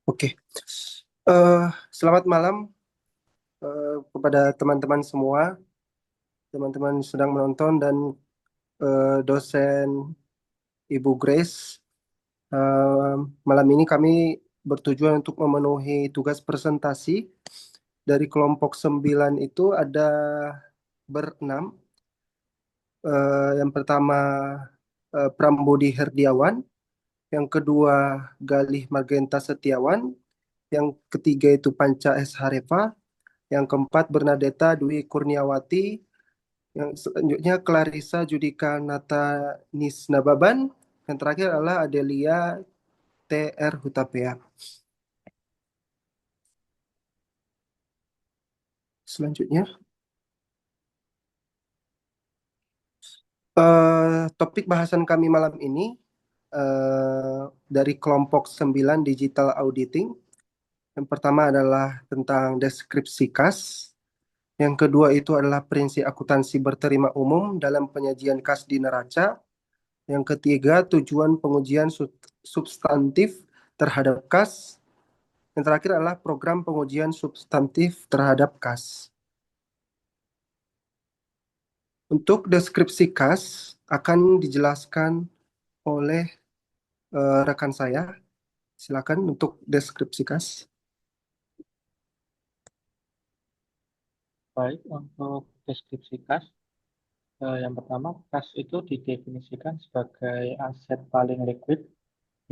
Oke. Selamat malam kepada teman-teman semua, teman-teman sedang menonton dan dosen Ibu Grace. Malam ini kami bertujuan untuk memenuhi tugas presentasi dari kelompok 9 itu ada berenam. Yang pertama Prambudi Herdiawan, yang kedua Galih Magenta Setiawan, yang ketiga itu Panca S. Harefa, yang keempat Bernadetta Dwi Kurniawati, yang selanjutnya Clarissa Judika Nata Nisnababan, yang terakhir adalah Adelia T.R. Hutapea. Selanjutnya, topik bahasan kami malam ini dari kelompok 9 Digital Auditing. Yang pertama adalah tentang deskripsi kas. Yang kedua itu adalah prinsip akuntansi berterima umum dalam penyajian kas di neraca. Yang ketiga, tujuan pengujian substantif terhadap kas. Yang terakhir adalah program pengujian substantif terhadap kas. Untuk deskripsi kas akan dijelaskan oleh rekan saya. Silakan untuk deskripsi kas. Baik, untuk deskripsi kas, yang pertama, kas itu didefinisikan sebagai aset paling liquid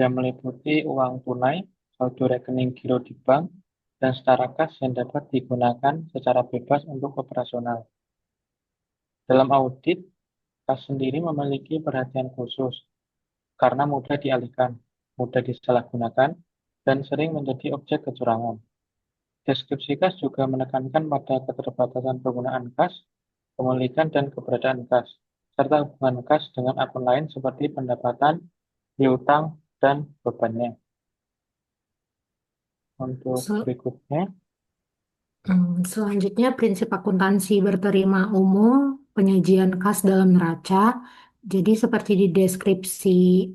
yang meliputi uang tunai, saldo rekening giro di bank, dan setara kas yang dapat digunakan secara bebas untuk operasional. Dalam audit, kas sendiri memiliki perhatian khusus karena mudah dialihkan, mudah disalahgunakan, dan sering menjadi objek kecurangan. Deskripsi kas juga menekankan pada keterbatasan penggunaan kas, pemilikan dan keberadaan kas, serta hubungan kas dengan akun lain seperti pendapatan, piutang, dan bebannya. Untuk Sel- berikutnya, Selanjutnya, prinsip akuntansi berterima umum, penyajian kas dalam neraca. Jadi seperti di deskripsi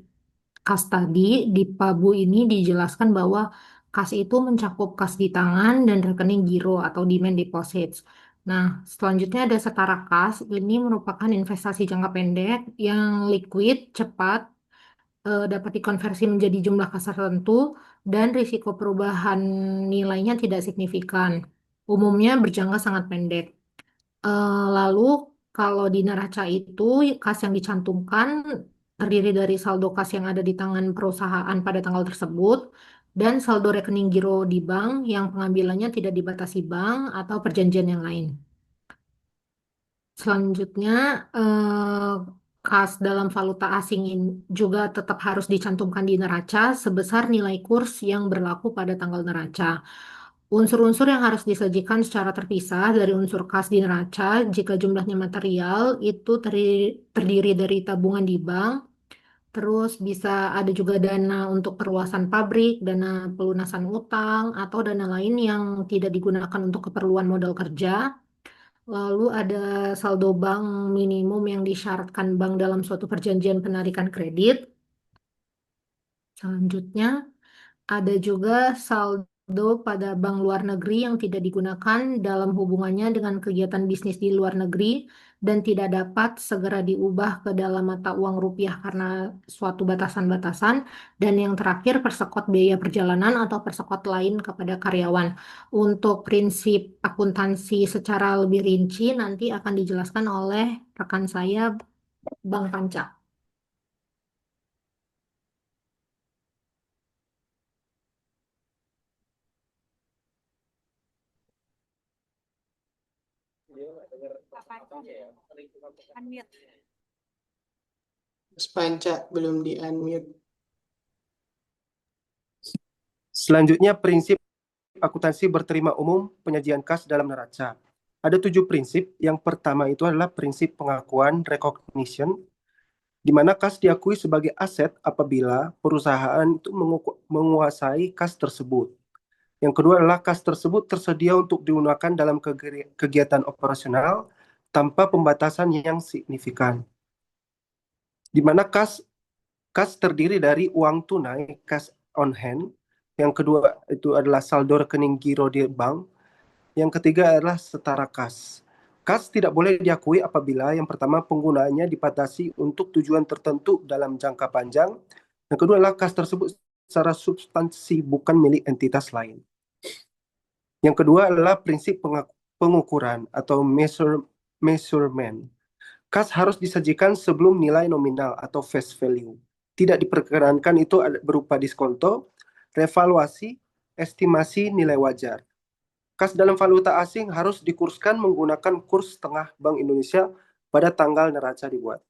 kas tadi, di Pabu ini dijelaskan bahwa kas itu mencakup kas di tangan dan rekening giro atau demand deposits. Nah, selanjutnya ada setara kas. Ini merupakan investasi jangka pendek yang liquid, cepat, dapat dikonversi menjadi jumlah kas tertentu, dan risiko perubahan nilainya tidak signifikan. Umumnya berjangka sangat pendek. Lalu kalau di neraca itu kas yang dicantumkan terdiri dari saldo kas yang ada di tangan perusahaan pada tanggal tersebut dan saldo rekening giro di bank yang pengambilannya tidak dibatasi bank atau perjanjian yang lain. Selanjutnya, kas dalam valuta asing juga tetap harus dicantumkan di neraca sebesar nilai kurs yang berlaku pada tanggal neraca. Unsur-unsur yang harus disajikan secara terpisah dari unsur kas di neraca jika jumlahnya material itu terdiri dari tabungan di bank, terus bisa ada juga dana untuk perluasan pabrik, dana pelunasan utang, atau dana lain yang tidak digunakan untuk keperluan modal kerja. Lalu ada saldo bank minimum yang disyaratkan bank dalam suatu perjanjian penarikan kredit. Selanjutnya, ada juga saldo pada bank luar negeri yang tidak digunakan dalam hubungannya dengan kegiatan bisnis di luar negeri dan tidak dapat segera diubah ke dalam mata uang rupiah karena suatu batasan-batasan. Dan yang terakhir, persekot biaya perjalanan atau persekot lain kepada karyawan. Untuk prinsip akuntansi secara lebih rinci nanti akan dijelaskan oleh rekan saya, Bang Panca. Mas Panca belum di-unmute. Selanjutnya, prinsip akuntansi berterima umum penyajian kas dalam neraca. Ada 7 prinsip. Yang pertama itu adalah prinsip pengakuan recognition, di mana kas diakui sebagai aset apabila perusahaan itu menguasai kas tersebut. Yang kedua adalah kas tersebut tersedia untuk digunakan dalam kegiatan operasional tanpa pembatasan yang signifikan. Di mana kas terdiri dari uang tunai, cash on hand, Yang kedua itu adalah saldo rekening giro di bank. Yang ketiga adalah setara kas. Kas tidak boleh diakui apabila yang pertama penggunaannya dibatasi untuk tujuan tertentu dalam jangka panjang. Yang kedua adalah kas tersebut secara substansi bukan milik entitas lain. Yang kedua adalah prinsip pengukuran atau measurement. Kas harus disajikan sebelum nilai nominal atau face value. Tidak diperkenankan itu berupa diskonto, revaluasi, estimasi nilai wajar. Kas dalam valuta asing harus dikurskan menggunakan kurs tengah Bank Indonesia pada tanggal neraca dibuat.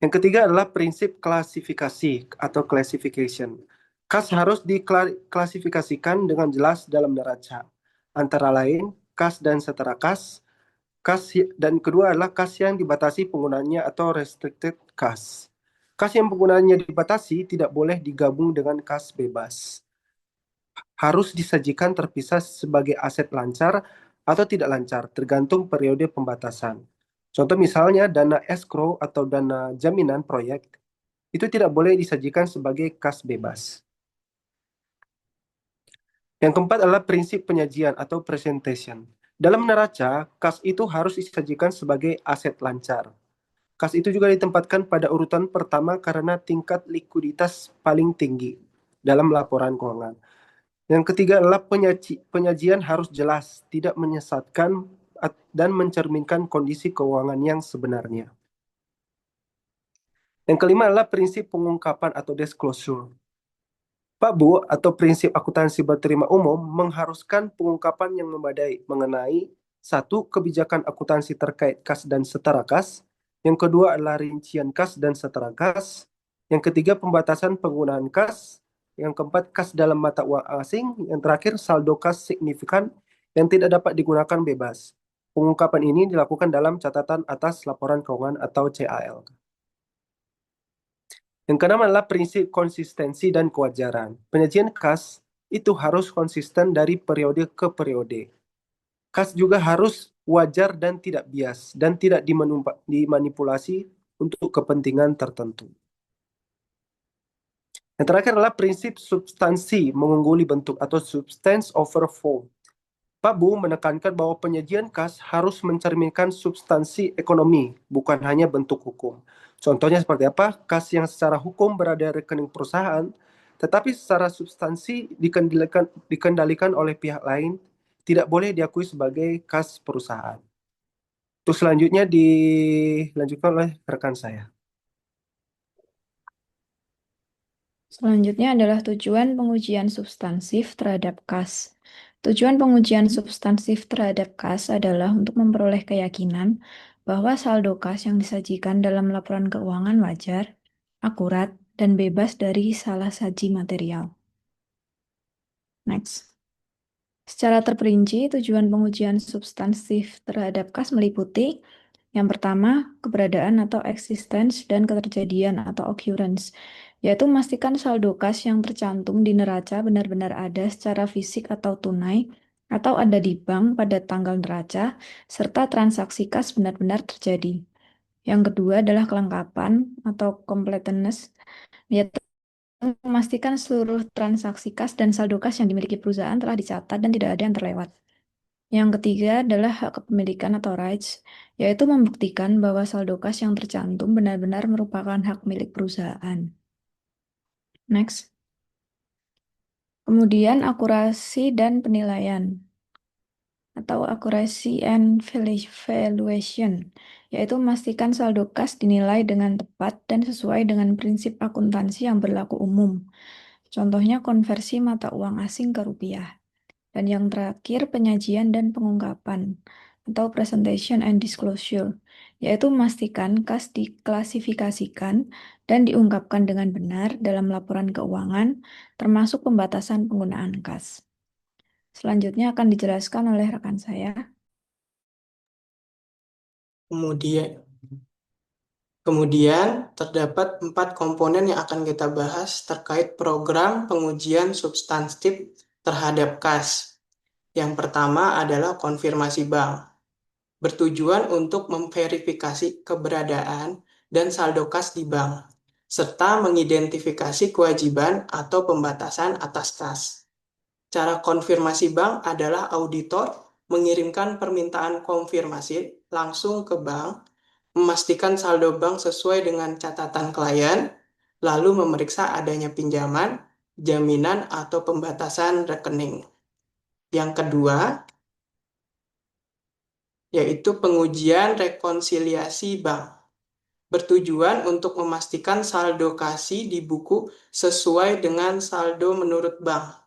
Yang ketiga adalah prinsip klasifikasi atau classification. Kas harus diklasifikasikan dengan jelas dalam neraca. Antara lain, kas dan setara kas, dan kedua adalah kas yang dibatasi penggunaannya atau restricted kas. Kas yang penggunaannya dibatasi tidak boleh digabung dengan kas bebas. Harus disajikan terpisah sebagai aset lancar atau tidak lancar, tergantung periode pembatasan. Contoh misalnya dana escrow atau dana jaminan proyek, itu tidak boleh disajikan sebagai kas bebas. Yang keempat adalah prinsip penyajian atau presentation. Dalam neraca, kas itu harus disajikan sebagai aset lancar. Kas itu juga ditempatkan pada urutan pertama karena tingkat likuiditas paling tinggi dalam laporan keuangan. Yang ketiga adalah penyajian harus jelas, tidak menyesatkan dan mencerminkan kondisi keuangan yang sebenarnya. Yang kelima adalah prinsip pengungkapan atau disclosure. Pak Bu, atau prinsip akuntansi berterima umum mengharuskan pengungkapan yang memadai mengenai satu, kebijakan akuntansi terkait kas dan setara kas. Yang kedua adalah rincian kas dan setara kas. Yang ketiga, pembatasan penggunaan kas. Yang keempat, kas dalam mata uang asing. Yang terakhir, saldo kas signifikan yang tidak dapat digunakan bebas. Pengungkapan ini dilakukan dalam catatan atas laporan keuangan atau CAL. Yang keenam adalah prinsip konsistensi dan kewajaran. Penyajian kas itu harus konsisten dari periode ke periode. Kas juga harus wajar dan tidak bias, dan tidak dimanipulasi untuk kepentingan tertentu. Yang terakhir adalah prinsip substansi mengungguli bentuk atau substance over form. Pak Bu menekankan bahwa penyajian kas harus mencerminkan substansi ekonomi, bukan hanya bentuk hukum. Contohnya seperti apa? Kas yang secara hukum berada di rekening perusahaan, tetapi secara substansi dikendalikan oleh pihak lain, tidak boleh diakui sebagai kas perusahaan. Terus selanjutnya dilanjutkan oleh rekan saya. Selanjutnya adalah tujuan pengujian substansif terhadap kas. Tujuan pengujian substansif terhadap kas adalah untuk memperoleh keyakinan bahwa saldo kas yang disajikan dalam laporan keuangan wajar, akurat, dan bebas dari salah saji material. Next. Secara terperinci, tujuan pengujian substansif terhadap kas meliputi yang pertama, keberadaan atau existence dan keterjadian atau occurrence, yaitu memastikan saldo kas yang tercantum di neraca benar-benar ada secara fisik atau tunai, atau ada di bank pada tanggal neraca, serta transaksi kas benar-benar terjadi. Yang kedua adalah kelengkapan atau completeness, yaitu memastikan seluruh transaksi kas dan saldo kas yang dimiliki perusahaan telah dicatat dan tidak ada yang terlewat. Yang ketiga adalah hak kepemilikan atau rights, yaitu membuktikan bahwa saldo kas yang tercantum benar-benar merupakan hak milik perusahaan. Next. Kemudian akurasi dan penilaian atau accuracy and valuation, yaitu memastikan saldo kas dinilai dengan tepat dan sesuai dengan prinsip akuntansi yang berlaku umum. Contohnya konversi mata uang asing ke rupiah. Dan yang terakhir penyajian dan pengungkapan atau presentation and disclosure, yaitu memastikan kas diklasifikasikan dan diungkapkan dengan benar dalam laporan keuangan, termasuk pembatasan penggunaan kas. Selanjutnya akan dijelaskan oleh rekan saya. Kemudian terdapat 4 komponen yang akan kita bahas terkait program pengujian substantif terhadap kas. Yang pertama adalah konfirmasi bank, bertujuan untuk memverifikasi keberadaan dan saldo kas di bank. serta mengidentifikasi kewajiban atau pembatasan atas kas. Cara konfirmasi bank adalah auditor mengirimkan permintaan konfirmasi langsung ke bank, memastikan saldo bank sesuai dengan catatan klien, lalu memeriksa adanya pinjaman, jaminan, atau pembatasan rekening. Yang kedua, yaitu pengujian rekonsiliasi bank. Bertujuan untuk memastikan saldo kasi di buku sesuai dengan saldo menurut bank.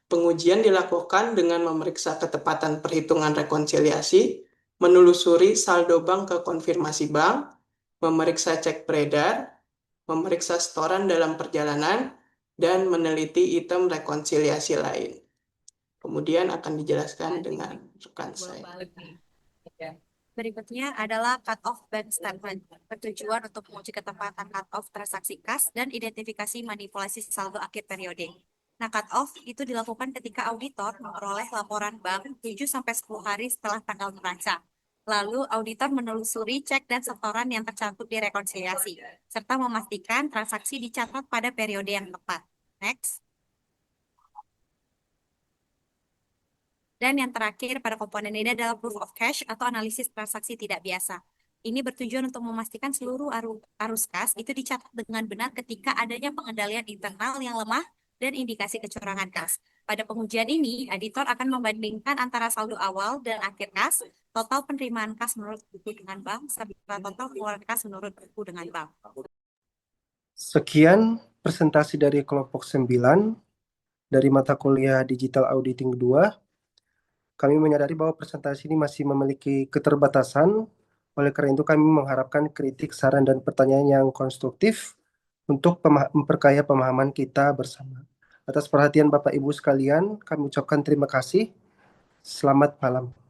Pengujian dilakukan dengan memeriksa ketepatan perhitungan rekonsiliasi, menelusuri saldo bank ke konfirmasi bank, memeriksa cek beredar, memeriksa setoran dalam perjalanan, dan meneliti item rekonsiliasi lain. Kemudian akan dijelaskan dengan rekan saya. Berikutnya adalah cut-off bank statement, bertujuan untuk menguji ketepatan cut-off transaksi kas dan identifikasi manipulasi saldo akhir periode. Nah, cut-off itu dilakukan ketika auditor memperoleh laporan bank 7-10 hari setelah tanggal neraca. Lalu, auditor menelusuri cek dan setoran yang tercantum di rekonsiliasi, serta memastikan transaksi dicatat pada periode yang tepat. Next. Dan yang terakhir pada komponen ini adalah proof of cash atau analisis transaksi tidak biasa. Ini bertujuan untuk memastikan seluruh arus kas itu dicatat dengan benar ketika adanya pengendalian internal yang lemah dan indikasi kecurangan kas. Pada pengujian ini, auditor akan membandingkan antara saldo awal dan akhir kas, total penerimaan kas menurut buku dengan bank, serta total pengeluaran kas menurut buku dengan bank. Sekian presentasi dari kelompok 9 dari mata kuliah Digital Auditing 2. Kami menyadari bahwa presentasi ini masih memiliki keterbatasan, oleh karena itu kami mengharapkan kritik, saran, dan pertanyaan yang konstruktif untuk memperkaya pemahaman kita bersama. Atas perhatian Bapak Ibu sekalian, kami ucapkan terima kasih. Selamat malam.